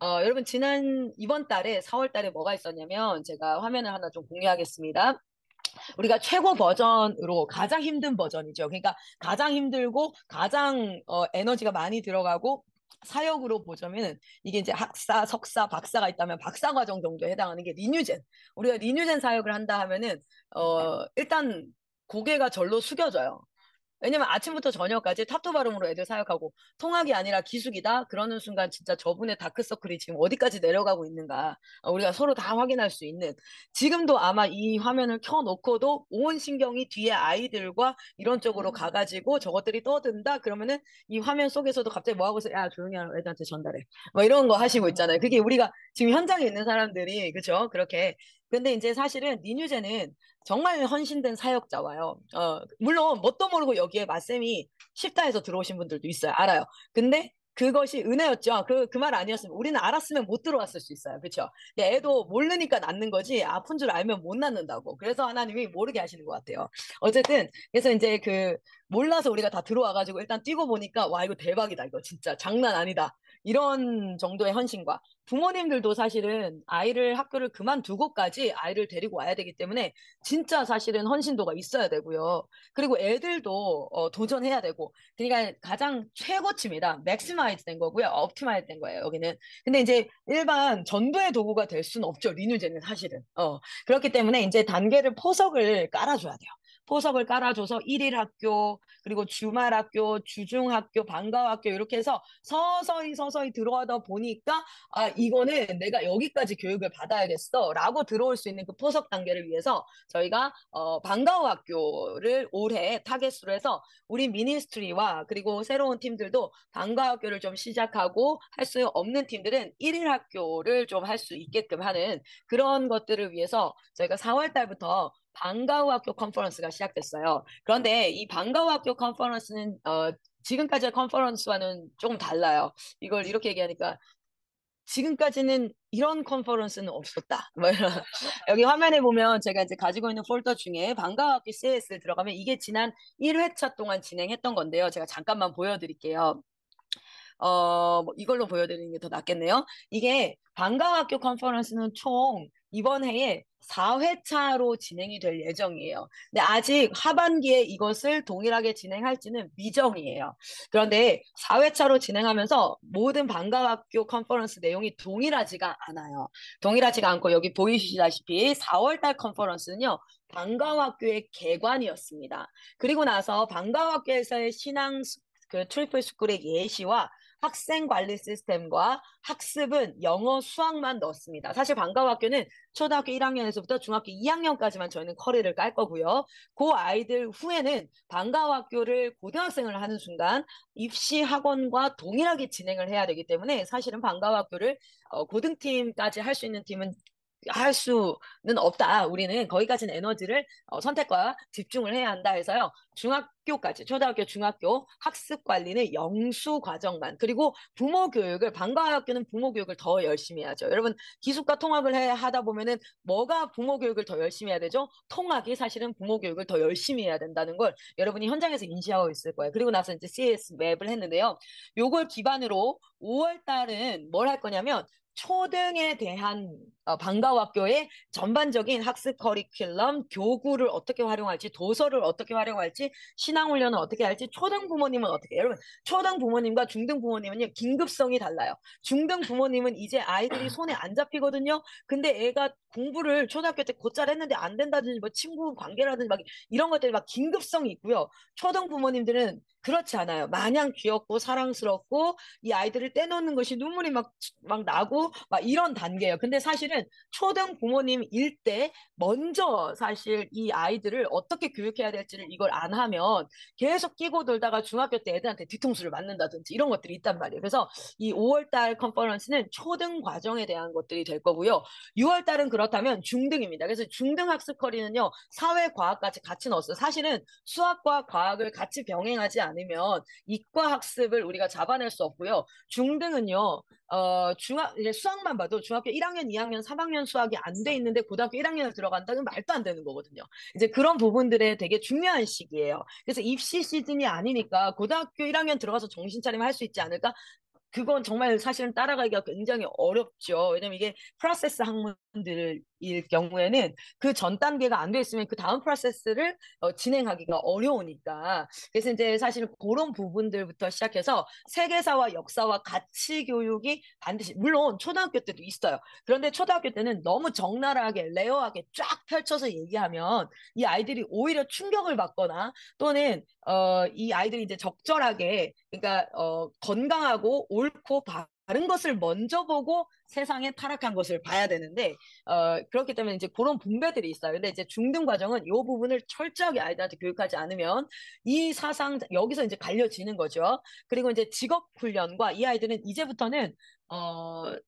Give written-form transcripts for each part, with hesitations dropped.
여러분, 이번 달에, 4월 달에 뭐가 있었냐면, 제가 화면을 하나 좀 공유하겠습니다. 우리가 최고 버전으로 가장 힘든 버전이죠. 그러니까 가장 힘들고, 가장, 에너지가 많이 들어가고, 사역으로 보자면, 이게 이제 학사, 석사, 박사가 있다면 박사 과정 정도에 해당하는 게 리뉴젠. 우리가 리뉴젠 사역을 한다 하면은, 일단 고개가 절로 숙여져요. 왜냐면 아침부터 저녁까지 탑도 발음으로 애들 사역하고 통학이 아니라 기숙이다 그러는 순간 진짜 저분의 다크서클이 지금 어디까지 내려가고 있는가 우리가 서로 다 확인할 수 있는 지금도 아마 이 화면을 켜놓고도 온 신경이 뒤에 아이들과 이런 쪽으로 가가지고 저것들이 떠든다 그러면은 이 화면 속에서도 갑자기 뭐 하고 있어 야 조용히 하라 애들한테 전달해 뭐 이런 거 하시고 있잖아요. 그게 우리가 지금 현장에 있는 사람들이 그죠 그렇게 근데 이제 사실은 니뉴제는 정말 헌신된 사역자와요. 물론 뭣도 모르고 여기에 맞쌤이 쉽다 해서 들어오신 분들도 있어요. 알아요. 근데 그것이 은혜였죠. 그 말 아니었으면 우리는 알았으면 못 들어왔을 수 있어요. 그렇죠? 애도 모르니까 낳는 거지 아픈 줄 알면 못 낳는다고. 그래서 하나님이 모르게 하시는 것 같아요. 어쨌든 그래서 이제 몰라서 우리가 다 들어와가지고 일단 뛰고 보니까 와 이거 대박이다. 이거 진짜 장난 아니다. 이런 정도의 헌신과 부모님들도 사실은 아이를 학교를 그만두고까지 아이를 데리고 와야 되기 때문에 진짜 사실은 헌신도가 있어야 되고요. 그리고 애들도 도전해야 되고 그러니까 가장 최고치입니다. 맥시마이즈 된 거고요. 옵티마이즈 된 거예요. 여기는. 근데 이제 일반 전도의 도구가 될 수는 없죠. 리뉴제는 사실은. 그렇기 때문에 이제 단계를 포석을 깔아줘야 돼요. 포석을 깔아줘서 일일 학교, 그리고 주말 학교, 주중 학교, 방과 학교 이렇게 해서 서서히 들어가다 보니까 이거는 내가 여기까지 교육을 받아야겠어 라고 들어올 수 있는 그 포석 단계를 위해서 저희가 방과후 학교를 올해 타겟으로 해서 우리 미니스트리와 그리고 새로운 팀들도 방과후 학교를 좀 시작하고 할 수 없는 팀들은 일일 학교를 좀 할 수 있게끔 하는 그런 것들을 위해서 저희가 4월 달부터 방과후 학교 컨퍼런스가 시작됐어요. 그런데 이 방과후 학교 컨퍼런스는 지금까지의 컨퍼런스와는 조금 달라요. 이걸 이렇게 얘기하니까 지금까지는 이런 컨퍼런스는 없었다. 뭐 이런. 여기 화면에 보면 제가 이제 가지고 있는 폴더 중에 방과학기 CS 들어가면 이게 지난 1회차 동안 진행했던 건데요. 제가 잠깐만 보여드릴게요. 뭐 이걸로 보여드리는 게 더 낫겠네요. 이게 방과학교 컨퍼런스는 총 이번 해에 4회차로 진행이 될 예정이에요. 근데 아직 하반기에 이것을 동일하게 진행할지는 미정이에요. 그런데 4회차로 진행하면서 모든 방과학교 컨퍼런스 내용이 동일하지가 않아요. 동일하지가 않고 여기 보이시다시피 4월달 컨퍼런스는요. 방과학교의 개관이었습니다. 그리고 나서 방과학교에서의 트리플 스쿨의 예시와 학생 관리 시스템과 학습은 영어, 수학만 넣습니다. 사실 방과학교는 초등학교 1학년에서부터 중학교 2학년까지만 저희는 커리를 깔 거고요. 그 아이들 후에는 방과학교를 고등학생을 하는 순간 입시 학원과 동일하게 진행을 해야 되기 때문에 사실은 방과학교를 고등팀까지 할 수 있는 팀은 할 수는 없다. 우리는 거기까지는 에너지를 선택과 집중을 해야 한다 해서요. 중학교까지, 초등학교, 중학교 학습 관리는 영수 과정만. 그리고 부모 교육을, 방과학교는 부모 교육을 더 열심히 해야죠. 여러분, 기숙과 통학을 하다 보면은 뭐가 부모 교육을 더 열심히 해야 되죠? 통학이 사실은 부모 교육을 더 열심히 해야 된다는 걸 여러분이 현장에서 인지하고 있을 거예요. 그리고 나서 이제 CS 맵을 했는데요. 요걸 기반으로 5월 달은 뭘 할 거냐면 초등에 대한 방과후학교의 전반적인 학습 커리큘럼, 교구를 어떻게 활용할지, 도서를 어떻게 활용할지, 신앙훈련을 어떻게 할지, 초등 부모님은 어떻게, 여러분, 초등 부모님과 중등 부모님은요, 긴급성이 달라요. 중등 부모님은 이제 아이들이 손에 안 잡히거든요. 근데 애가 공부를 초등학교 때 곧잘 했는데 안 된다든지, 뭐 친구 관계라든지 막 이런 것들이 막 긴급성이 있고요. 초등 부모님들은 그렇지 않아요. 마냥 귀엽고 사랑스럽고 이 아이들을 떼놓는 것이 눈물이 막 나고 막 이런 단계예요. 근데 사실은 초등 부모님일 때 먼저 사실 이 아이들을 어떻게 교육해야 될지를 이걸 안 하면 계속 끼고 돌다가 중학교 때 애들한테 뒤통수를 맞는다든지 이런 것들이 있단 말이에요. 그래서 이 5월달 컨퍼런스는 초등 과정에 대한 것들이 될 거고요. 6월달은 그렇다면 중등입니다. 그래서 중등 학습 커리는요, 사회과학까지 같이 넣었어요. 사실은 수학과 과학을 같이 병행하지 않으면 이과 학습을 우리가 잡아낼 수 없고요. 중등은요, 이제 수학만 봐도 중학교 1학년, 2학년, 3학년 수학이 안 돼 있는데 고등학교 1학년을 들어간다는 말도 안 되는 거거든요. 이제 그런 부분들에 되게 중요한 시기예요. 그래서 입시 시즌이 아니니까 고등학교 1학년 들어가서 정신 차리면 할 수 있지 않을까? 그건 정말 사실은 따라가기가 굉장히 어렵죠. 왜냐면 이게 프로세스 학문들일 경우에는 그 전 단계가 안 돼 있으면 그 다음 프로세스를 진행하기가 어려우니까. 그래서 이제 사실 그런 부분들부터 시작해서 세계사와 역사와 가치 교육이 반드시, 물론 초등학교 때도 있어요. 그런데 초등학교 때는 너무 적나라하게, 레어하게 쫙 펼쳐서 얘기하면 이 아이들이 오히려 충격을 받거나 또는 이 아이들이 이제 적절하게, 그러니까 건강하고 옳고 바른 것을 먼저 보고 세상에 타락한 것을 봐야 되는데 그렇기 때문에 이제 그런 분배들이 있어요. 근데 이제 중등 과정은 이 부분을 철저하게 아이들한테 교육하지 않으면 이 사상 여기서 이제 갈려지는 거죠. 그리고 이제 직업 훈련과 이 아이들은 이제부터는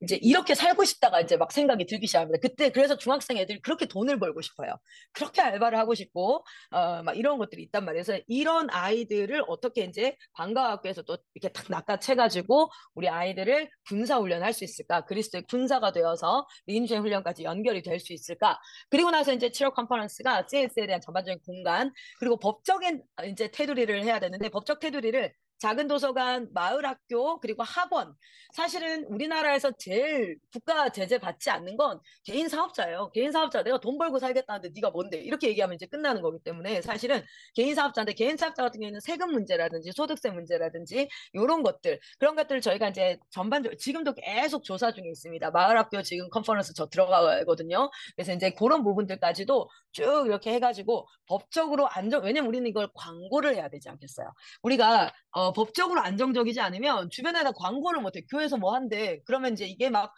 이제 이렇게 살고 싶다가 이제 막 생각이 들기 시작합니다. 그때 그래서 중학생 애들이 그렇게 돈을 벌고 싶어요. 그렇게 알바를 하고 싶고, 막 이런 것들이 있단 말이에요. 그래서 이런 아이들을 어떻게 이제 방과학교에서 또 이렇게 탁 낚아채가지고 우리 아이들을 군사 훈련할 수 있을까? 그리스도의 군사가 되어서 민주의 훈련까지 연결이 될 수 있을까? 그리고 나서 이제 7월 컨퍼런스가 CS에 대한 전반적인 공간, 그리고 법적인 이제 테두리를 해야 되는데 법적 테두리를 작은 도서관, 마을 학교, 그리고 학원. 사실은 우리나라에서 제일 국가 제재 받지 않는 건 개인 사업자예요. 개인 사업자, 내가 돈 벌고 살겠다는데 네가 뭔데? 이렇게 얘기하면 이제 끝나는 거기 때문에 사실은 개인 사업자인데 개인 사업자 같은 경우에는 세금 문제라든지 소득세 문제라든지 이런 것들, 그런 것들을 저희가 이제 전반적으로 지금도 계속 조사 중에 있습니다. 마을 학교 지금 컨퍼런스 저 들어가거든요. 그래서 이제 그런 부분들까지도 쭉 이렇게 해가지고 법적으로 안정, 왜냐면 우리는 이걸 광고를 해야 되지 않겠어요? 우리가 법적으로 안정적이지 않으면 주변에다 광고를 못해. 교회에서 뭐 한대. 그러면 이제 이게 막,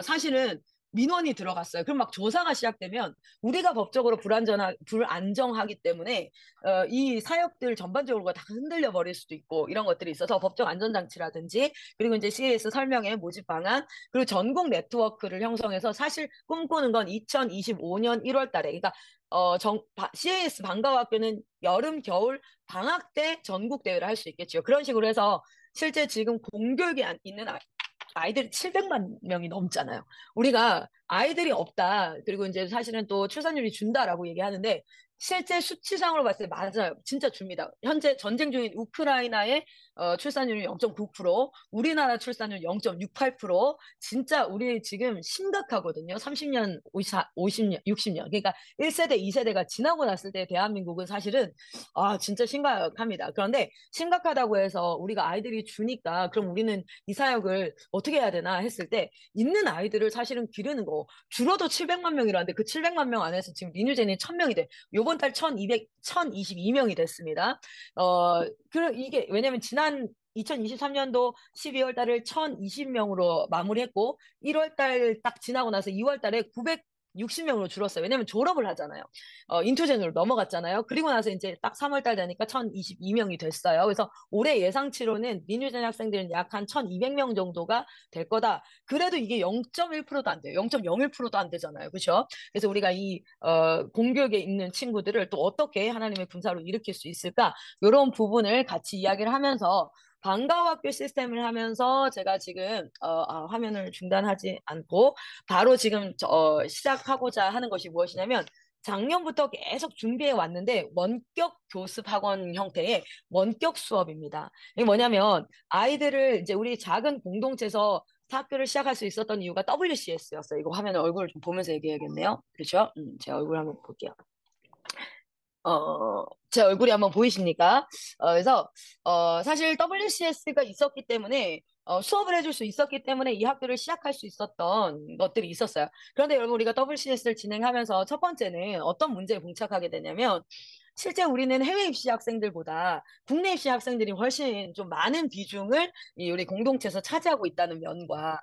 사실은 민원이 들어갔어요. 그럼 막 조사가 시작되면 우리가 법적으로 불안정하기 때문에 이 사역들 전반적으로 다 흔들려 버릴 수도 있고 이런 것들이 있어서 법적 안전장치라든지 그리고 이제 CAS 설명회 모집 방안 그리고 전국 네트워크를 형성해서 사실 꿈꾸는 건 2025년 1월 달에 그러니까 CAS 방과학교는 여름, 겨울 방학 때 전국 대회를 할 수 있겠죠. 그런 식으로 해서 실제 지금 공교육에 있는 아이들이 700만 명이 넘잖아요. 우리가 아이들이 없다. 그리고 이제 사실은 또 출산율이 준다라고 얘기하는데 실제 수치상으로 봤을 때 맞아요. 진짜 줍니다. 현재 전쟁 중인 우크라이나의 출산율이 0.9%, 우리나라 출산율 0.68%. 진짜 우리 지금 심각하거든요. 30년, 50년, 60년. 그러니까 1세대, 2세대가 지나고 났을 때 대한민국은 사실은 진짜 심각합니다. 그런데 심각하다고 해서 우리가 아이들이 주니까 그럼 우리는 이 사역을 어떻게 해야 되나 했을 때 있는 아이들을 사실은 기르는 거 줄어도 700만 명이라는데 그 700만 명 안에서 지금 리뉴젠이 1000명이 돼. 요번 달 1222명이 됐습니다. 이게 왜냐면 지난 2023년도 12월 달을 1020명으로 마무리했고 1월 달 딱 지나고 나서 2월 달에 960명으로 줄었어요. 왜냐면 졸업을 하잖아요. 인투젠으로 넘어갔잖아요. 그리고 나서 이제 딱 3월 달 되니까 1022명이 됐어요. 그래서 올해 예상치로는 민유전 학생들은 약 한 1200명 정도가 될 거다. 그래도 이게 0.1%도 안 돼요. 0.01%도 안 되잖아요. 그렇죠? 그래서 우리가 이 공교육에 있는 친구들을 또 어떻게 하나님의 군사로 일으킬 수 있을까? 이런 부분을 같이 이야기를 하면서 방과후 학교 시스템을 하면서 제가 지금 화면을 중단하지 않고 바로 지금 시작하고자 하는 것이 무엇이냐면 작년부터 계속 준비해 왔는데 원격 교습 학원 형태의 원격 수업입니다. 이게 뭐냐면 아이들을 이제 우리 작은 공동체에서 학교를 시작할 수 있었던 이유가 WCS였어요. 이거 화면 얼굴을 좀 보면서 얘기해야겠네요. 그렇죠? 제 얼굴 한번 볼게요. 제 얼굴이 한번 보이십니까? 그래서, 사실 WCS가 있었기 때문에, 수업을 해줄 수 있었기 때문에 이 학교를 시작할 수 있었던 것들이 있었어요. 그런데 여러분, 우리가 WCS를 진행하면서 첫 번째는 어떤 문제에 봉착하게 되냐면, 실제 우리는 해외 입시 학생들보다 국내 입시 학생들이 훨씬 좀 많은 비중을 이 우리 공동체에서 차지하고 있다는 면과,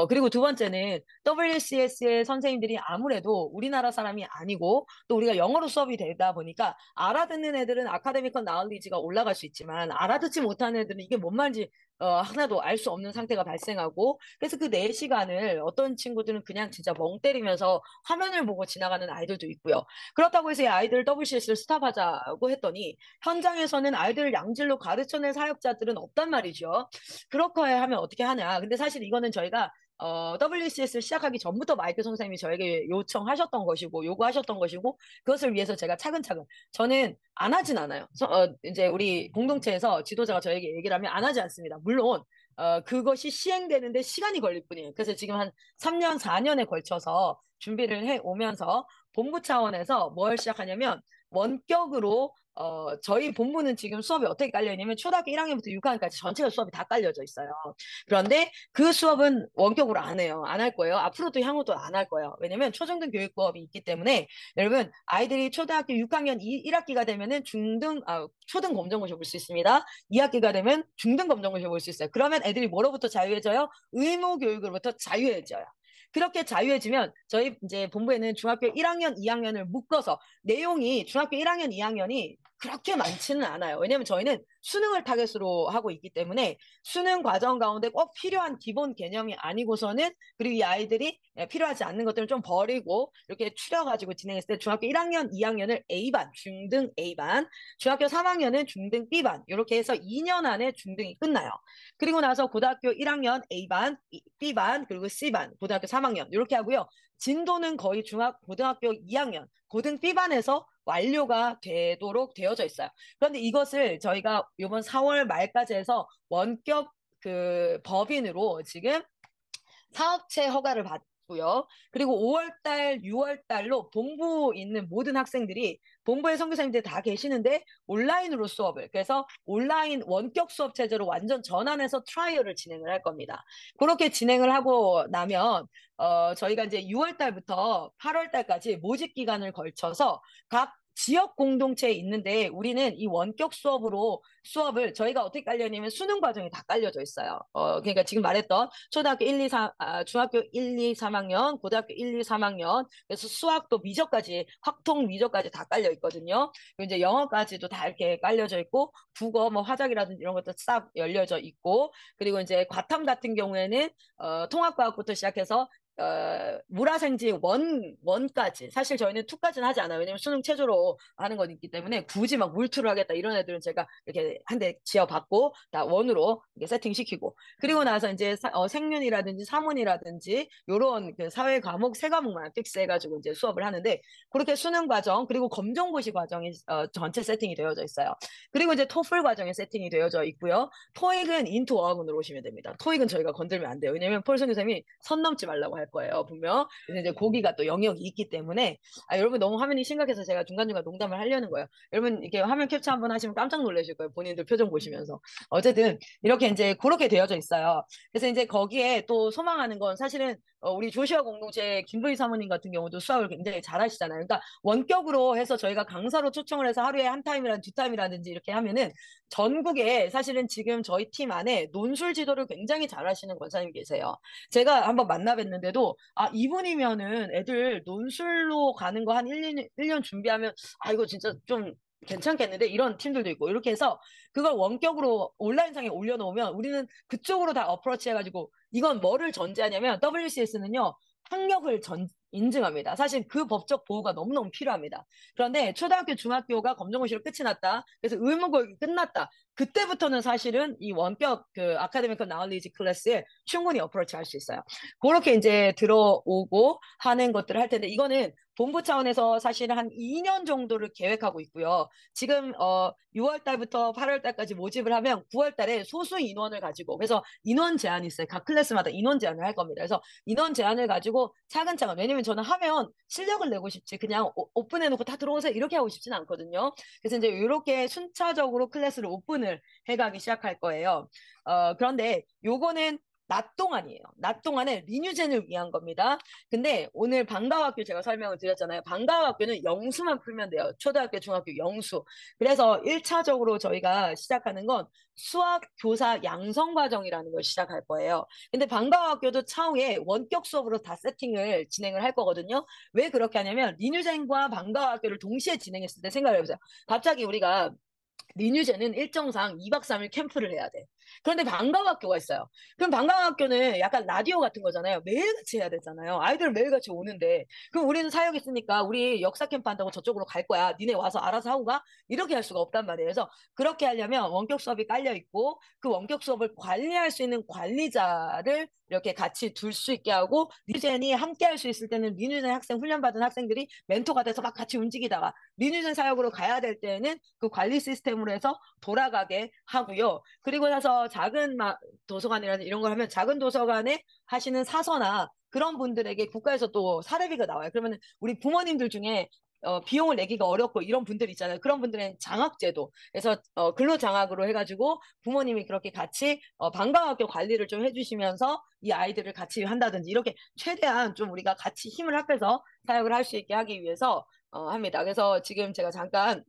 그리고 두 번째는 WCS의 선생님들이 아무래도 우리나라 사람이 아니고 또 우리가 영어로 수업이 되다 보니까 알아듣는 애들은 아카데미컬 나울리지가 올라갈 수 있지만 알아듣지 못하는 애들은 이게 뭔 말인지 하나도 알 수 없는 상태가 발생하고 그래서 그 4시간을 어떤 친구들은 그냥 진짜 멍 때리면서 화면을 보고 지나가는 아이들도 있고요. 그렇다고 해서 이 아이들 WCS를 스탑하자고 했더니 현장에서는 아이들을 양질로 가르쳐낼 사역자들은 없단 말이죠. 그렇게 하면 어떻게 하냐. 근데 사실 이거는 저희가 WCS를 시작하기 전부터 마이크 선생님이 저에게 요청하셨던 것이고, 요구하셨던 것이고, 그것을 위해서 제가 차근차근, 저는 안 하진 않아요. 이제 우리 공동체에서 지도자가 저에게 얘기를 하면 안 하지 않습니다. 물론, 그것이 시행되는데 시간이 걸릴 뿐이에요. 그래서 지금 한 3년, 4년에 걸쳐서 준비를 해 오면서 본부 차원에서 뭘 시작하냐면 원격으로 저희 본부는 지금 수업이 어떻게 깔려 있냐면 초등학교 1학년부터 6학년까지 전체가 수업이 다 깔려져 있어요. 그런데 그 수업은 원격으로 안 해요. 안 할 거예요. 앞으로도 향후도 안 할 거예요. 왜냐면 초중등 교육법이 있기 때문에 여러분 아이들이 초등학교 6학년 1학기가 되면은 초등 검정고시 볼 수 있습니다. 2학기가 되면 중등 검정고시 볼 수 있어요. 그러면 애들이 뭐로부터 자유해져요? 의무 교육으로부터 자유해져요. 그렇게 자유해지면 저희 이제 본부에는 중학교 1학년, 2학년을 묶어서 내용이 중학교 1학년, 2학년이 그렇게 많지는 않아요. 왜냐하면 저희는 수능을 타겟으로 하고 있기 때문에 수능 과정 가운데 꼭 필요한 기본 개념이 아니고서는 그리고 이 아이들이 필요하지 않는 것들을 좀 버리고 이렇게 추려가지고 진행했을 때 중학교 1학년, 2학년을 A반, 중등 A반, 중학교 3학년은 중등 B반 이렇게 해서 2년 안에 중등이 끝나요. 그리고 나서 고등학교 1학년 A반, B반, 그리고 C반, 고등학교 3학년 이렇게 하고요. 진도는 거의 고등학교 2학년, 고등 B반에서 완료가 되도록 되어져 있어요. 그런데 이것을 저희가 이번 4월 말까지 해서 원격 그 법인으로 지금 사업체 허가를 받고요. 그리고 5월달, 6월달로 본부 있는 모든 학생들이 본부의 선교사님들 다 계시는데 온라인으로 수업을 그래서 온라인 원격 수업 체제로 완전 전환해서 트라이얼을 진행을 할 겁니다. 그렇게 진행을 하고 나면 저희가 이제 6월달부터 8월달까지 모집 기간을 걸쳐서 각 지역 공동체에 있는데 우리는 이 원격 수업을 저희가 어떻게 깔려냐면 수능 과정이 다 깔려져 있어요. 그러니까 지금 말했던 초등학교 1, 2, 3, 중학교 1, 2, 3학년, 고등학교 1, 2, 3학년, 그래서 수학도 미적까지, 확통 미적까지 다 깔려 있거든요. 그리고 이제 영어까지도 다 이렇게 깔려져 있고, 국어, 뭐 화작이라든지 이런 것도 싹 열려져 있고, 그리고 이제 과탐 같은 경우에는 통합과학부터 시작해서 물화생지 원까지. 사실 저희는 투까지는 하지 않아요. 왜냐면 수능 최저로 하는 건 있기 때문에 굳이 막 물투를 하겠다 이런 애들은 제가 이렇게 한 대 지어받고 다 원으로 이렇게 세팅시키고. 그리고 나서 이제 생륜이라든지 사문이라든지 요런 그 사회 과목 세 과목만 픽스해가지고 이제 수업을 하는데 그렇게 수능 과정 그리고 검정고시 과정이 전체 세팅이 되어져 있어요. 그리고 이제 토플 과정이 세팅이 되어져 있고요. 토익은 인투 어학원으로 오시면 됩니다. 토익은 저희가 건들면 안 돼요. 왜냐면 폴 선생님이 선 넘지 말라고 할 거예요. 분명. 그래서 이제 거기가 또 영역이 있기 때문에 여러분 너무 화면이 심각해서 제가 중간중간 농담을 하려는 거예요. 여러분 이렇게 화면 캡처 한번 하시면 깜짝 놀라실 거예요. 본인들 표정 보시면서. 어쨌든 이렇게 이제 그렇게 되어져 있어요. 그래서 이제 거기에 또 소망하는 건 사실은 우리 조시아 공동체 김도희 사모님 같은 경우도 수학을 굉장히 잘하시잖아요. 그러니까 원격으로 해서 저희가 강사로 초청을 해서 하루에 한 타임이라든지 두 타임이라든지 이렇게 하면은 전국에 사실은 지금 저희 팀 안에 논술 지도를 굉장히 잘하시는 권사님이 계세요. 제가 한번 만나 뵀는데도 이분이면은 애들 논술로 가는 거 한 1년 준비하면 이거 진짜 좀 괜찮겠는데 이런 팀들도 있고 이렇게 해서 그걸 원격으로 온라인상에 올려놓으면 우리는 그쪽으로 다 어프로치 해가지고 이건 뭐를 전제하냐면 WCS는요 학력을 인증합니다. 사실 그 법적 보호가 너무너무 필요합니다. 그런데 초등학교, 중학교가 검정고시로 끝이 났다. 그래서 의무교육이 끝났다. 그때부터는 사실은 이 원격 그 아카데미컬 나울리지 클래스에 충분히 어프로치 할 수 있어요. 그렇게 이제 들어오고 하는 것들을 할 텐데 이거는 본부 차원에서 사실 한 2년 정도를 계획하고 있고요. 지금 6월 달부터 8월 달까지 모집을 하면 9월 달에 소수 인원을 가지고 그래서 인원 제한이 있어요. 각 클래스마다 인원 제한을 할 겁니다. 그래서 인원 제한을 가지고 차근차근 왜냐면 저는 하면 실력을 내고 싶지 그냥 오픈해놓고 다 들어오세요 이렇게 하고 싶지는 않거든요. 그래서 이제 이렇게 순차적으로 클래스를 오픈을 해가기 시작할 거예요. 그런데 요거는 낮 동안이에요. 낮 동안에 리뉴젠을 위한 겁니다. 근데 오늘 방과학교 제가 설명을 드렸잖아요. 방과학교는 영수만 풀면 돼요. 초등학교, 중학교 영수. 그래서 1차적으로 저희가 시작하는 건 수학 교사 양성 과정이라는 걸 시작할 거예요. 근데 방과학교도 차후에 원격 수업으로 다 세팅을 진행을 할 거거든요. 왜 그렇게 하냐면 리뉴젠과 방과학교를 동시에 진행했을 때 생각을 해보세요. 갑자기 우리가 리뉴제는 일정상 2박 3일 캠프를 해야 돼. 그런데 방과학교가 있어요. 그럼 방과학교는 약간 라디오 같은 거잖아요. 매일같이 해야 되잖아요. 아이들 매일같이 오는데. 그럼 우리는 사역 있으니까 우리 역사 캠프 한다고 저쪽으로 갈 거야. 니네 와서 알아서 하고 가? 이렇게 할 수가 없단 말이에요. 그래서 그렇게 하려면 원격 수업이 깔려 있고 그 원격 수업을 관리할 수 있는 관리자를 이렇게 같이 둘 수 있게 하고 리뉴젠이 함께 할 수 있을 때는 리뉴젠 학생 훈련받은 학생들이 멘토가 돼서 막 같이 움직이다가 리뉴젠 사역으로 가야 될 때에는 그 관리 시스템으로 해서 돌아가게 하고요. 그리고 나서 국가에서 작은 도서관이라든 이런 걸 하면 작은 도서관에 하시는 사서나 그런 분들에게 국가에서 또 사례비가 나와요. 그러면 우리 부모님들 중에 비용을 내기가 어렵고 이런 분들 있잖아요. 그런 분들은 장학제도. 그래서 근로장학으로 해가지고 부모님이 그렇게 같이 방과학교 관리를 좀 해주시면서 이 아이들을 같이 한다든지 이렇게 최대한 좀 우리가 같이 힘을 합해서 사역을 할 수 있게 하기 위해서 합니다. 그래서 지금 제가 잠깐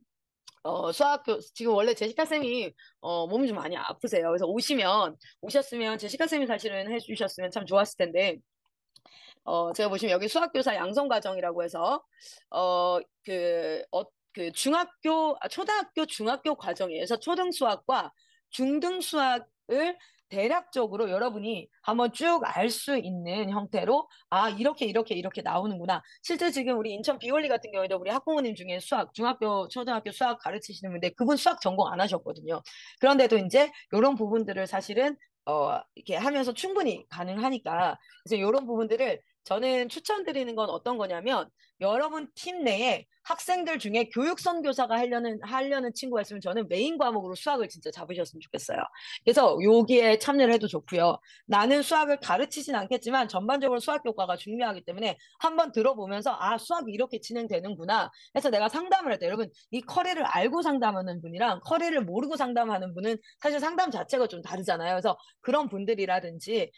수학교, 지금 원래 제시카 쌤이, 몸이 좀 많이 아프세요. 그래서 오셨으면, 제시카 쌤이 사실은 해주셨으면 참 좋았을 텐데, 제가 보시면 여기 수학교사 양성과정이라고 해서, 어, 초등학교, 중학교 과정이에요. 그래서 초등 수학과 중등 수학을 대략적으로 여러분이 한번 쭉 알 수 있는 형태로, 아, 이렇게 나오는구나. 실제 지금 우리 인천 비올리 같은 경우에도 우리 학부모님 중에 중학교, 초등학교 수학 가르치시는 분인데 그분 수학 전공 안 하셨거든요. 그런데도 이제 이런 부분들을 사실은 이렇게 하면서 충분히 가능하니까 그래서 이런 부분들을 저는 추천드리는 건 어떤 거냐면 여러분 팀 내에 학생들 중에 교육 선교사가 하려는 친구가 있으면 저는 메인 과목으로 수학을 진짜 잡으셨으면 좋겠어요. 그래서 여기에 참여를 해도 좋고요. 나는 수학을 가르치진 않겠지만 전반적으로 수학 교과가 중요하기 때문에 한번 들어보면서 아 수학이 이렇게 진행되는구나 해서 내가 상담을 할 때 여러분 이 커리를 알고 상담하는 분이랑 커리를 모르고 상담하는 분은 사실 상담 자체가 좀 다르잖아요. 그래서 그런 분들이라든지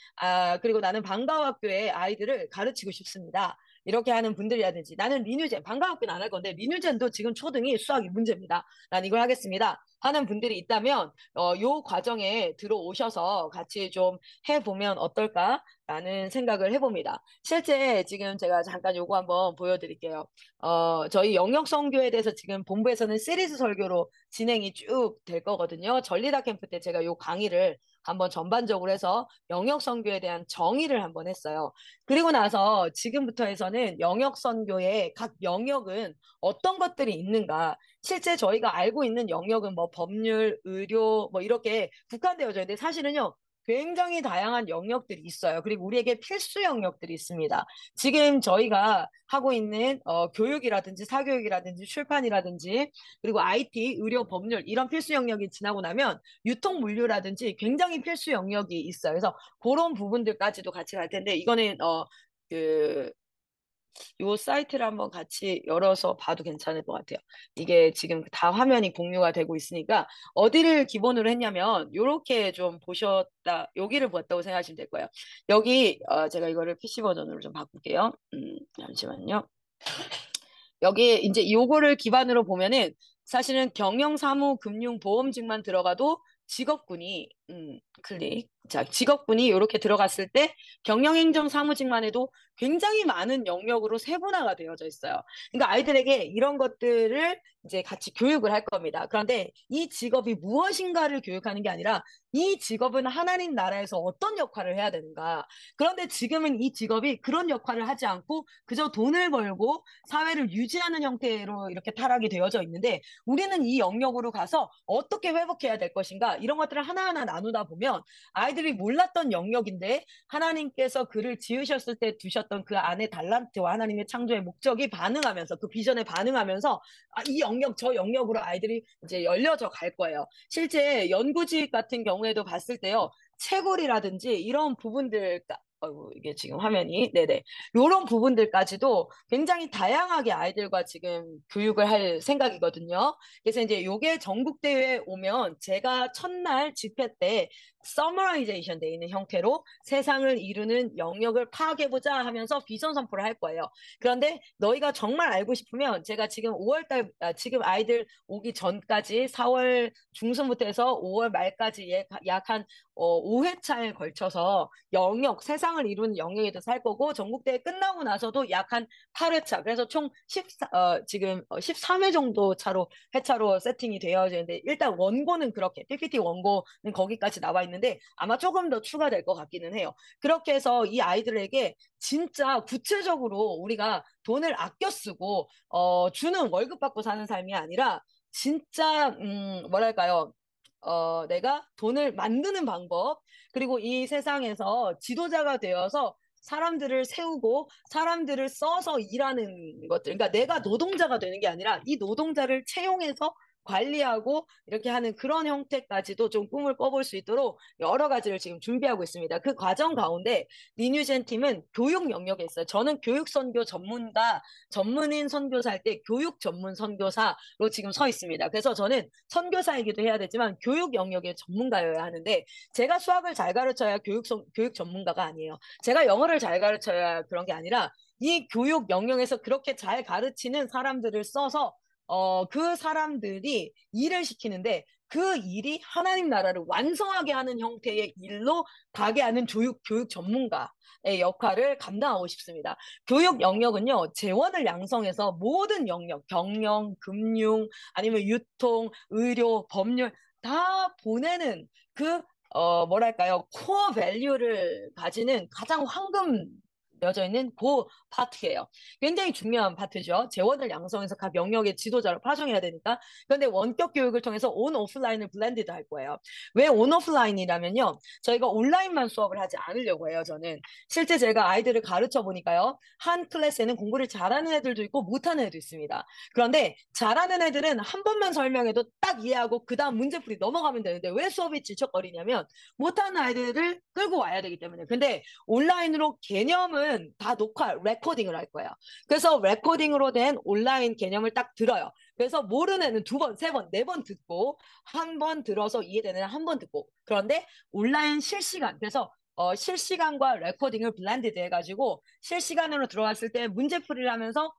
그리고 나는 방과학교에 아이들을 가르치고 싶습니다. 이렇게 하는 분들이라든지 나는 리뉴젠, 방과학교는 안 할 건데 리뉴젠도 지금 초등이 수학이 문제입니다. 난 이걸 하겠습니다. 하는 분들이 있다면 요 과정에 들어오셔서 같이 좀 해보면 어떨까라는 생각을 해봅니다. 실제 지금 제가 잠깐 요거 한번 보여드릴게요. 저희 영역선교에 대해서 지금 본부에서는 시리즈 설교로 진행이 쭉 될 거거든요. 전리다 캠프 때 제가 요 강의를 한번 전반적으로 해서 영역 선교에 대한 정의를 한번 했어요. 그리고 나서 지금부터 해서는 영역 선교의 각 영역은 어떤 것들이 있는가? 실제 저희가 알고 있는 영역은 뭐 법률, 의료 뭐 이렇게 국한되어져 있는데 사실은요. 굉장히 다양한 영역들이 있어요. 그리고 우리에게 필수 영역들이 있습니다. 지금 저희가 하고 있는 교육이라든지 사교육이라든지 출판이라든지 그리고 IT, 의료, 법률 이런 필수 영역이 지나고 나면 유통 물류라든지 굉장히 필수 영역이 있어요. 그래서 그런 부분들까지도 같이 갈 텐데 이거는 그 요 사이트를 한번 같이 열어서 봐도 괜찮을 것 같아요. 이게 지금 다 화면이 공유가 되고 있으니까 어디를 기본으로 했냐면 요렇게 좀 보셨다 여기를 보았다고 생각하시면 될 거예요. 여기 제가 이거를 PC 버전으로 좀 바꿀게요. 잠시만요. 여기 이제 요거를 기반으로 보면은 사실은 경영, 사무, 금융, 보험직만 들어가도 직업군이 클릭. 자, 직업군이 이렇게 들어갔을 때 경영행정 사무직만 해도 굉장히 많은 영역으로 세분화가 되어져 있어요. 그러니까 아이들에게 이런 것들을 이제 같이 교육을 할 겁니다. 그런데 이 직업이 무엇인가를 교육하는 게 아니라 이 직업은 하나님 나라에서 어떤 역할을 해야 되는가. 그런데 지금은 이 직업이 그런 역할을 하지 않고 그저 돈을 벌고 사회를 유지하는 형태로 이렇게 타락이 되어져 있는데 우리는 이 영역으로 가서 어떻게 회복해야 될 것인가 이런 것들을 하나하나 나누다 보면 아이들이 몰랐던 영역인데 하나님께서 그를 지으셨을 때 두셨던 그 안에 달란트와 하나님의 창조의 목적이 반응하면서 그 비전에 반응하면서 이 영역 저 영역으로 아이들이 이제 열려져 갈 거예요. 실제 연구직 같은 경우에도 봤을 때요. 채굴이라든지 이런 부분들 이게 지금 화면이 네네 이런 부분들까지도 굉장히 다양하게 아이들과 지금 교육을 할 생각이거든요. 그래서 이제 요게 전국대회에 오면 제가 첫날 집회 때 서머라이제이션 돼 있는 형태로 세상을 이루는 영역을 파악해보자 하면서 비전 선포를 할 거예요. 그런데 너희가 정말 알고 싶으면 제가 지금 5월달 지금 아이들 오기 전까지 4월 중순부터 해서 5월 말까지 약 한 5회차에 걸쳐서 영역, 세상을 이루는 영역에 대해서 할 거고 전국대회 끝나고 나서도 약 한 8회차 그래서 총 지금 13회 정도 회차로 세팅이 되어져 있는데 일단 원고는 그렇게 PPT 원고는 거기까지 나와 있는데 아마 조금 더 추가될 것 같기는 해요. 그렇게 해서 이 아이들에게 진짜 구체적으로 우리가 돈을 아껴 쓰고 주는 월급 받고 사는 삶이 아니라 진짜 뭐랄까요? 내가 돈을 만드는 방법, 그리고 이 세상에서 지도자가 되어서 사람들을 세우고 사람들을 써서 일하는 것들. 그러니까 내가 노동자가 되는 게 아니라 이 노동자를 채용해서 관리하고 이렇게 하는 그런 형태까지도 좀 꿈을 꿔볼 수 있도록 여러 가지를 지금 준비하고 있습니다. 그 과정 가운데 리뉴젠 팀은 교육 영역에 있어요. 저는 교육 선교 전문가, 전문인 선교사일 때 교육 전문 선교사로 지금 서 있습니다. 그래서 저는 선교사이기도 해야 되지만 교육 영역의 전문가여야 하는데 제가 수학을 잘 가르쳐야 교육 전문가가 아니에요. 제가 영어를 잘 가르쳐야 그런 게 아니라 이 교육 영역에서 그렇게 잘 가르치는 사람들을 써서 그 사람들이 일을 시키는데 그 일이 하나님 나라를 완성하게 하는 형태의 일로 가게 하는 교육 전문가의 역할을 감당하고 싶습니다. 교육 영역은요, 재원을 양성해서 모든 영역, 경영, 금융, 아니면 유통, 의료, 법률 다 보내는 그 뭐랄까요, 코어 밸류를 가지는 가장 황금 여져 있는 그 파트예요. 굉장히 중요한 파트죠. 재원을 양성해서 각 영역의 지도자를 파송해야 되니까. 그런데 원격 교육을 통해서 온 오프라인을 블렌디드 할 거예요. 왜 온 오프라인이라면요. 저희가 온라인만 수업을 하지 않으려고 해요. 저는 실제 제가 아이들을 가르쳐 보니까요. 한 클래스에는 공부를 잘하는 애들도 있고 못하는 애도 있습니다. 그런데 잘하는 애들은 한 번만 설명해도 딱 이해하고 그 다음 문제풀이 넘어가면 되는데 왜 수업이 질척거리냐면 못하는 아이들을 끌고 와야 되기 때문에. 근데 온라인으로 개념은 다 녹화, 레코딩을 할 거예요. 그래서 레코딩으로 된 온라인 개념을 딱 들어요. 그래서 모르는 애는 두 번, 세 번, 네 번 듣고 한 번 들어서 이해되는 애는 한 번 듣고 그런데 온라인 실시간 그래서 실시간과 레코딩을 블렌디드 해가지고 실시간으로 들어왔을 때 문제풀이를 하면서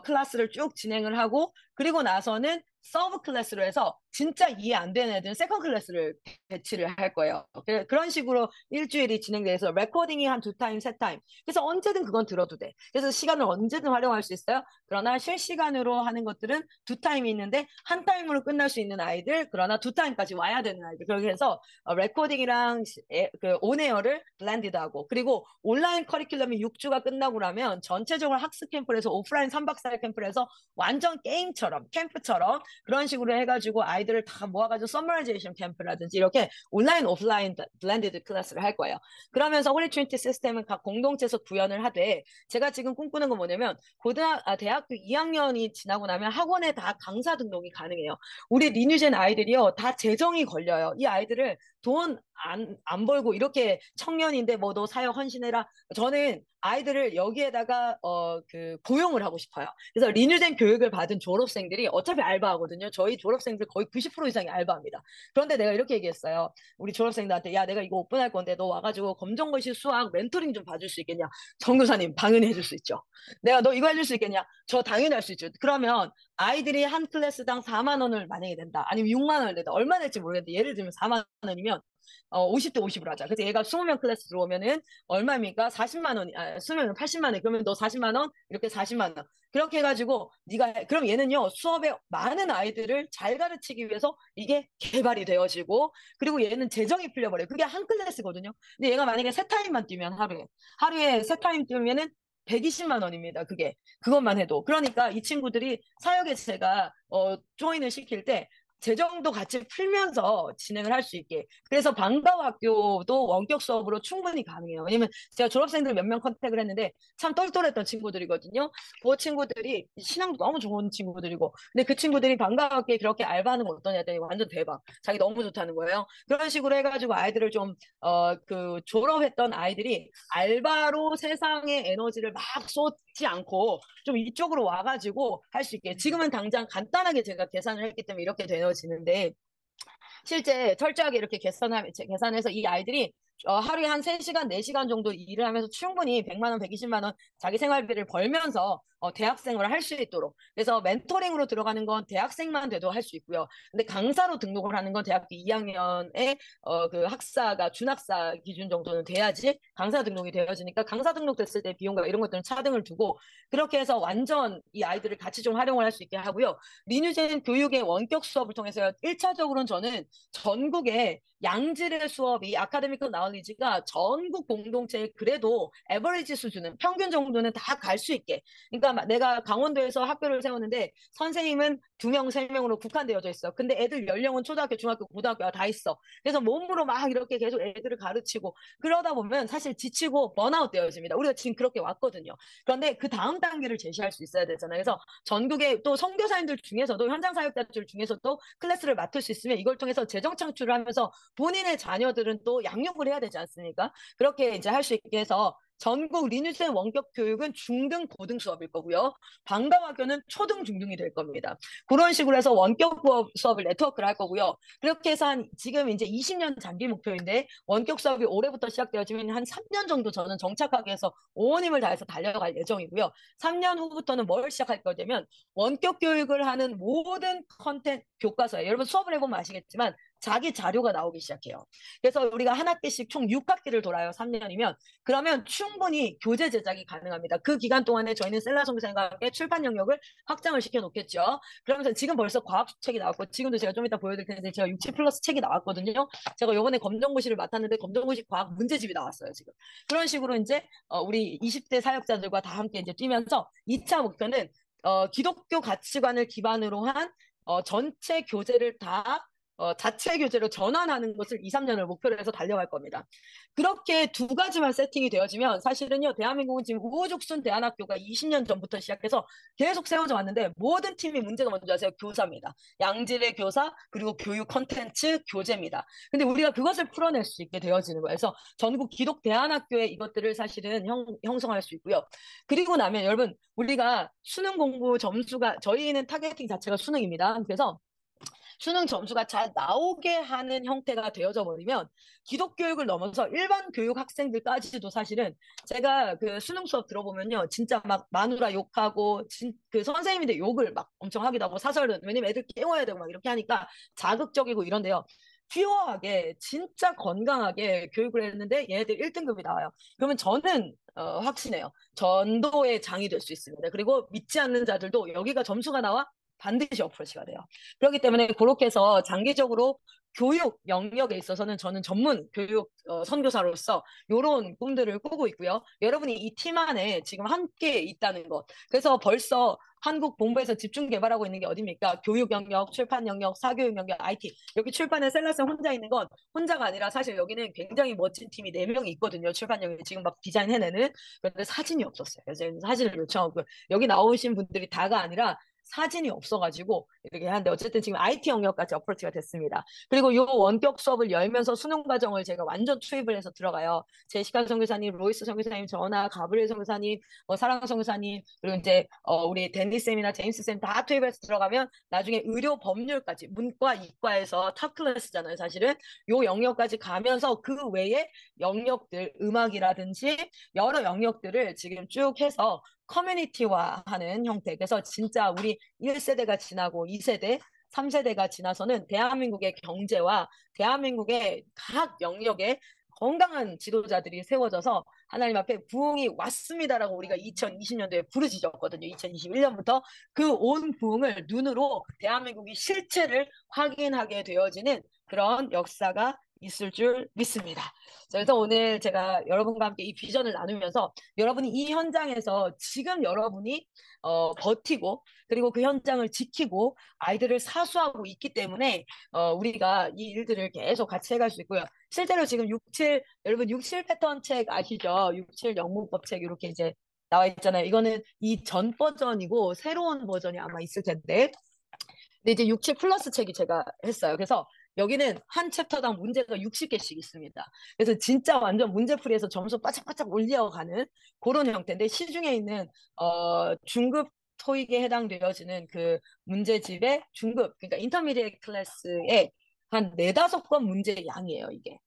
클래스를 쭉 진행을 하고 그리고 나서는 서브 클래스로 해서 진짜 이해 안 되는 애들은 세컨 클래스를 배치를 할 거예요. 그런 식으로 일주일이 진행돼서 레코딩이 한 두 타임, 세 타임. 그래서 언제든 그건 들어도 돼. 그래서 시간을 언제든 활용할 수 있어요. 그러나 실시간으로 하는 것들은 두 타임이 있는데 한 타임으로 끝날 수 있는 아이들, 그러나 두 타임까지 와야 되는 아이들. 그렇게 해서 레코딩이랑 그 온에어를 블렌디드하고 그리고 온라인 커리큘럼이 6주가 끝나고 나면 전체적으로 학습 캠프를 해서 오프라인 3박 4일 캠프를 해서 완전 게임처럼 캠프처럼 그런 식으로 해가지고 아이들을 다 모아가지고 서머라이제이션 캠프라든지 이렇게 온라인 오프라인 블렌디드 클래스를 할 거예요. 그러면서 홀리 트리니티 시스템은 각 공동체에서 구현을 하되 제가 지금 꿈꾸는 건 뭐냐면 대학교 2학년이 지나고 나면 학원에 다 강사 등록이 가능해요. 우리 리뉴젠 아이들이요 다 재정이 걸려요. 이 아이들을 돈 안 벌고 이렇게 청년인데 뭐 너 사역 헌신해라. 저는 아이들을 여기에다가 그 고용을 하고 싶어요. 그래서 리뉴된 교육을 받은 졸업생들이 어차피 알바하거든요. 저희 졸업생들 거의 90% 이상이 알바합니다. 그런데 내가 이렇게 얘기했어요. 우리 졸업생들한테 야 내가 이거 오픈할 건데 너 와가지고 검정글씨 수학 멘토링 좀 봐줄 수 있겠냐? 정교사님 당연히 해줄 수 있죠. 내가 너 이거 해줄 수 있겠냐? 저 당연히 할 수 있죠. 그러면 아이들이 한 클래스당 4만 원을 만약에 낸다. 아니면 6만 원을 낸다. 얼마 낼지 모르겠는데 예를 들면 4만 원이면 50대 50으로 하자. 그래서 얘가 20명 클래스 들어오면은 얼마입니까? 40만 원, 20명은 80만 원. 그러면 너 40만 원, 이렇게 40만 원. 그렇게 해가지고 그럼 얘는요 수업에 많은 아이들을 잘 가르치기 위해서 이게 개발이 되어지고 그리고 얘는 재정이 풀려버려요. 그게 한 클래스거든요. 근데 얘가 만약에 세 타임만 뛰면 하루에 세 타임 뛰면은 120만 원입니다. 그것만 해도. 그러니까 이 친구들이 사역에 제가 조인을 시킬 때 재정도 같이 풀면서 진행을 할 수 있게. 그래서 방과후 학교도 원격 수업으로 충분히 가능해요. 왜냐면 제가 졸업생들 몇 명 컨택을 했는데 참 똘똘했던 친구들이거든요. 그 친구들이 신앙도 너무 좋은 친구들이고. 근데 그 친구들이 방과후 학교에 그렇게 알바하는 거 어떠냐 했더니 완전 대박. 자기 너무 좋다는 거예요. 그런 식으로 해가지고 아이들을 좀, 졸업했던 아이들이 알바로 세상의 에너지를 막 쏟지 않고 좀 이쪽으로 와가지고 할 수 있게. 지금은 당장 간단하게 제가 계산을 했기 때문에 이렇게 되어지는데 실제 철저하게 이렇게 계산해서 이 아이들이 하루에 한 3시간, 4시간 정도 일을 하면서 충분히 100만 원, 120만 원 자기 생활비를 벌면서 대학생활을 할 수 있도록. 그래서 멘토링으로 들어가는 건 대학생만 돼도 할 수 있고요. 근데 강사로 등록을 하는 건 대학교 2학년에 그 학사가 준학사 기준 정도는 돼야지 강사 등록이 되어지니까 강사 등록됐을 때 비용과 이런 것들은 차등을 두고 그렇게 해서 완전 이 아이들을 같이 좀 활용을 할 수 있게 하고요. 리뉴젠 교육의 원격 수업을 통해서 1차적으로는 저는 전국에 양질의 수업이 아카데미컬 나울리지가 전국 공동체에 그래도 에버리지 수준은 평균 정도는 다 갈 수 있게. 그러니까 내가 강원도에서 학교를 세우는데 선생님은 2명, 3명으로 국한되어져 있어. 근데 애들 연령은 초등학교, 중학교, 고등학교가 다 있어. 그래서 몸으로 막 이렇게 계속 애들을 가르치고 그러다 보면 사실 지치고 번아웃 되어집니다. 우리가 지금 그렇게 왔거든요. 그런데 그 다음 단계를 제시할 수 있어야 되잖아요. 그래서 전국의 또 선교사님들 중에서도 현장 사역자들 중에서도 클래스를 맡을 수 있으면 이걸 통해서 재정 창출을 하면서 본인의 자녀들은 또 양육을 해야 되지 않습니까? 그렇게 이제 할 수 있게 해서 전국 리누센 원격 교육은 중등 고등 수업일 거고요. 방과학교는 초등 중등이 될 겁니다. 그런 식으로 해서 원격 수업을 네트워크를 할 거고요. 그렇게 해서 한 지금 이제 20년 장기 목표인데 원격 수업이 올해부터 시작되어지면 한 3년 정도 저는 정착하게 해서 온 힘을 다해서 달려갈 예정이고요. 3년 후부터는 뭘 시작할 거냐면 원격 교육을 하는 모든 컨텐츠 교과서에 여러분 수업을 해보면 아시겠지만 자기 자료가 나오기 시작해요. 그래서 우리가 한 학기씩 총 6학기를 돌아요. 3년이면. 그러면 충분히 교재 제작이 가능합니다. 그 기간 동안에 저희는 셀라 선교사님과 함께 출판 영역을 확장을 시켜놓겠죠. 그러면서 지금 벌써 과학책이 나왔고 지금도 제가 좀 이따 보여드릴 텐데 제가 67 플러스 책이 나왔거든요. 제가 요번에 검정고시를 맡았는데 검정고시 과학 문제집이 나왔어요. 지금. 그런 식으로 이제 우리 20대 사역자들과 다 함께 이제 뛰면서 2차 목표는 기독교 가치관을 기반으로 한 전체 교재를 다 자체 교재로 전환하는 것을 2, 3년을 목표로 해서 달려갈 겁니다. 그렇게 두 가지만 세팅이 되어지면 사실은요, 대한민국은 지금 우후죽순 대안학교가 20년 전부터 시작해서 계속 세워져 왔는데 모든 팀이 문제가 뭔지 아세요? 교사입니다. 양질의 교사, 그리고 교육 콘텐츠, 교재입니다. 근데 우리가 그것을 풀어낼 수 있게 되어지는 거예요. 그래서 전국 기독 대안학교에 이것들을 사실은 형성할 수 있고요. 그리고 나면 여러분, 우리가 수능 공부 점수가, 저희는 타겟팅 자체가 수능입니다. 그래서 수능 점수가 잘 나오게 하는 형태가 되어져 버리면 기독교육을 넘어서 일반 교육 학생들까지도 사실은 제가 그 수능 수업 들어보면요. 진짜 막 마누라 욕하고 그 선생님인데 욕을 막 엄청 하기도 하고 사설은 왜냐면 애들 깨워야 되고 막 이렇게 하니까 자극적이고 이런데요. 퓨어하게 진짜 건강하게 교육을 했는데 얘네들 1등급이 나와요. 그러면 저는 확신해요. 전도의 장이 될 수 있습니다. 그리고 믿지 않는 자들도 여기가 점수가 나와 반드시 어프로치가 돼요. 그렇기 때문에 그렇게 해서 장기적으로 교육 영역에 있어서는 저는 전문 교육 선교사로서 이런 꿈들을 꾸고 있고요. 여러분이 이 팀 안에 지금 함께 있다는 것. 그래서 벌써 한국 본부에서 집중 개발하고 있는 게 어디입니까? 교육 영역, 출판 영역, 사교육 영역, IT. 여기 출판에 셀러스 혼자 있는 건 혼자가 아니라 사실 여기는 굉장히 멋진 팀이 4명이 있거든요. 출판 영역 지금 막 디자인 해내는. 그런데 사진이 없었어요. 그래서 사진을 요청하고 여기 나오신 분들이 다가 아니라 사진이 없어가지고 이렇게 하는데 어쨌든 지금 IT 영역까지 어프로치가 됐습니다. 그리고 이 원격 수업을 열면서 수능 과정을 제가 완전 투입을 해서 들어가요. 제시카 선교사님, 로이스 선교사님, 저나 가브리엘 선교사님, 사랑 선교사님, 그리고 이제 우리 데니 쌤이나 제임스 쌤 다 투입해서 들어가면 나중에 의료 법률까지 문과 이과에서 탑 클래스잖아요. 사실은 요 영역까지 가면서 그 외에 영역들 음악이라든지 여러 영역들을 지금 쭉 해서 커뮤니티화하는 형태. 그래서 진짜 우리 1세대가 지나고 2세대, 3세대가 지나서는 대한민국의 경제와 대한민국의 각 영역에 건강한 지도자들이 세워져서 하나님 앞에 부흥이 왔습니다라고 우리가 2020년도에 부르짖었거든요. 2021년부터 그 온 부흥을 눈으로 대한민국이 실체를 확인하게 되어지는 그런 역사가 있을 줄 믿습니다. 그래서 오늘 제가 여러분과 함께 이 비전을 나누면서 여러분이 이 현장에서 지금 여러분이 버티고 그리고 그 현장을 지키고 아이들을 사수하고 있기 때문에 우리가 이 일들을 계속 같이 해갈 수 있고요. 실제로 지금 67 여러분 67 패턴 책 아시죠? 67 영문법 책 이렇게 이제 나와 있잖아요. 이거는 이 전 버전이고 새로운 버전이 아마 있을 텐데 근데 이제 67 플러스 책이 제가 했어요. 그래서 여기는 한 챕터당 문제가 60개씩 있습니다. 그래서 진짜 완전 문제풀이에서 점수 바짝바짝 올려가는 그런 형태인데 시중에 있는 중급 토익에 해당되어지는 그 문제집의 중급 그러니까 인터미디에이트 클래스의 한 네다섯 권 문제 양이에요, 이게.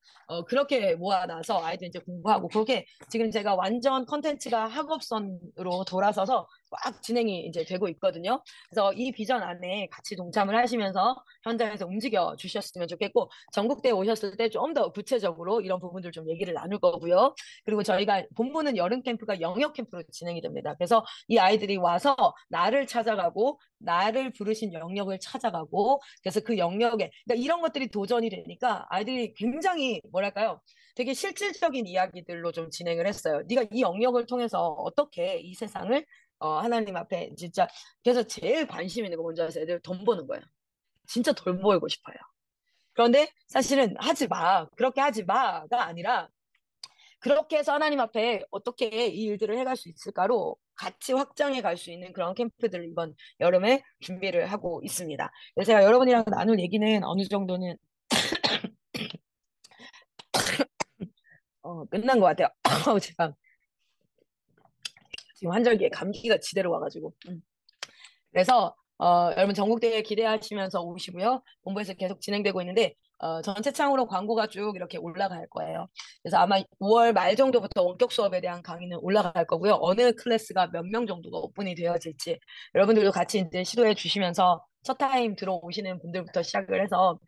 그렇게 모아놔서 아이들 이제 공부하고, 그렇게 지금 제가 완전 컨텐츠가 학업선으로 돌아서서 꽉 진행이 이제 되고 있거든요. 그래서 이 비전 안에 같이 동참을 하시면서 현장에서 움직여 주셨으면 좋겠고, 전국대에 오셨을 때 좀 더 구체적으로 이런 부분들 좀 얘기를 나눌 거고요. 그리고 저희가 본부는 여름 캠프가 영역 캠프로 진행이 됩니다. 그래서 이 아이들이 와서 나를 찾아가고, 나를 부르신 영역을 찾아가고, 그래서 그 영역에, 그러니까 이런 것들이 도전이 되니까 아이들이 굉장히 뭐랄까요? 되게 실질적인 이야기들로 좀 진행을 했어요. 네가 이 영역을 통해서 어떻게 이 세상을 하나님 앞에 진짜 그래서 제일 관심 있는 거 뭔지 아세요? 애들 돈 버는 거예요. 진짜 돈 벌고 싶어요. 그런데 사실은 하지 마. 그렇게 하지 마가 아니라 그렇게 해서 하나님 앞에 어떻게 이 일들을 해갈 수 있을까로 같이 확장해 갈 수 있는 그런 캠프들을 이번 여름에 준비를 하고 있습니다. 그래서 제가 여러분이랑 나눌 얘기는 어느 정도는 끝난 것 같아요. 제가 지금 환절기에 감기가 지대로 와가지고. 그래서 여러분 전국대회 기대하시면서 오시고요. 본부에서 계속 진행되고 있는데 전체창으로 광고가 쭉 이렇게 올라갈 거예요. 그래서 아마 5월 말 정도부터 원격 수업에 대한 강의는 올라갈 거고요. 어느 클래스가 몇 명 정도가 오픈이 되어질지 여러분들도 같이 이제 시도해 주시면서 첫 타임 들어오시는 분들부터 시작을 해서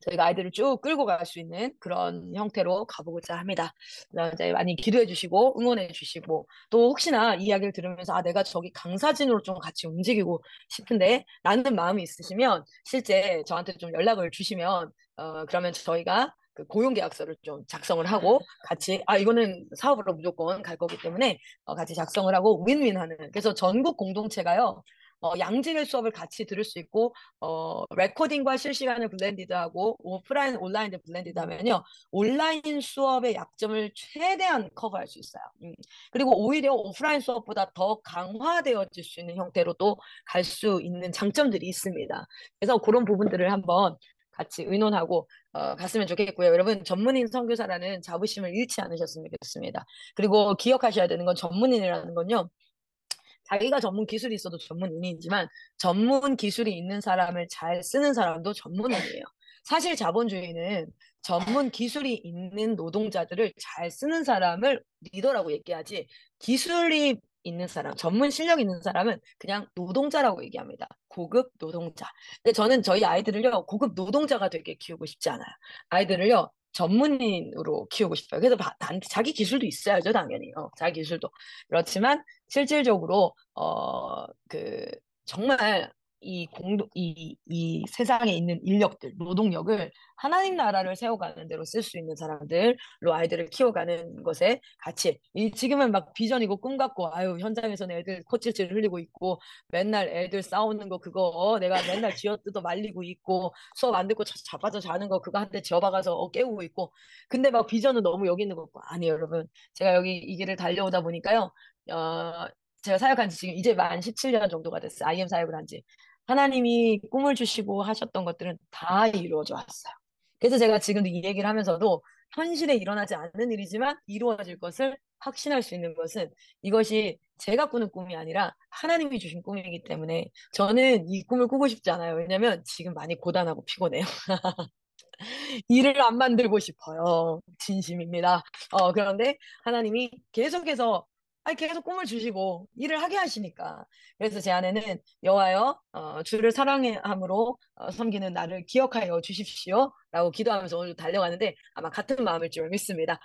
저희가 아이들을 쭉 끌고 갈 수 있는 그런 형태로 가보고자 합니다. 그래서 이제 많이 기도해 주시고 응원해 주시고 또 혹시나 이 이야기를 들으면서 아 내가 저기 강사진으로 좀 같이 움직이고 싶은데 라는 마음이 있으시면 실제 저한테 좀 연락을 주시면 그러면 저희가 그 고용계약서를 좀 작성을 하고 같이 아 이거는 사업으로 무조건 갈 거기 때문에 같이 작성을 하고 윈윈하는 그래서 전국 공동체가요 양질의 수업을 같이 들을 수 있고 레코딩과 실시간을 블렌디드하고 오프라인, 온라인을 블렌디드하면요 온라인 수업의 약점을 최대한 커버할 수 있어요. 그리고 오히려 오프라인 수업보다 더 강화되어질 수 있는 형태로 또 갈 수 있는 장점들이 있습니다. 그래서 그런 부분들을 한번 같이 의논하고 갔으면 좋겠고요. 여러분 전문인 선교사라는 자부심을 잃지 않으셨으면 좋겠습니다. 그리고 기억하셔야 되는 건 전문인이라는 건요. 자기가 전문 기술이 있어도 전문인이지만 전문 기술이 있는 사람을 잘 쓰는 사람도 전문인이에요. 사실 자본주의는 전문 기술이 있는 노동자들을 잘 쓰는 사람을 리더라고 얘기하지 기술이 있는 사람, 전문 실력 있는 사람은 그냥 노동자라고 얘기합니다. 고급 노동자. 근데 저는 저희 아이들을요, 고급 노동자가 되게 키우고 싶지 않아요. 아이들을요, 전문인으로 키우고 싶어요. 그래서 자기 기술도 있어야죠, 당연히. 자기 기술도. 그렇지만 실질적으로 그 정말 이 세상에 있는 인력들, 노동력을 하나님 나라를 세워가는 대로 쓸 수 있는 사람들로 아이들을 키워가는 것에 같이 지금은 막 비전이고 꿈 같고 아유 현장에서는 애들 코찔찔 흘리고 있고 맨날 애들 싸우는 거 그거 내가 맨날 쥐어뜯어 말리고 있고 수업 안 듣고 자빠져 자는 거 그거 한테 지어박아서 깨우고 있고 근데 막 비전은 너무 여기 있는 거 같고 아니에요 여러분 제가 여기 이 길을 달려오다 보니까요 어, 제가 사역한 지 지금 이제 만 17년 정도가 됐어요. IM 사역을 한 지. 하나님이 꿈을 주시고 하셨던 것들은 다 이루어져 왔어요. 그래서 제가 지금도 이 얘기를 하면서도 현실에 일어나지 않는 일이지만 이루어질 것을 확신할 수 있는 것은 이것이 제가 꾸는 꿈이 아니라 하나님이 주신 꿈이기 때문에 저는 이 꿈을 꾸고 싶지 않아요. 왜냐면 지금 많이 고단하고 피곤해요. 일을 안 만들고 싶어요. 진심입니다. 그런데 하나님이 계속해서 아니 계속 꿈을 주시고 일을 하게 하시니까 그래서 제 안에는 여호와여 주를 사랑함으로 섬기는 나를 기억하여 주십시오 라고 기도하면서 오늘 달려가는데 아마 같은 마음일 줄 믿습니다.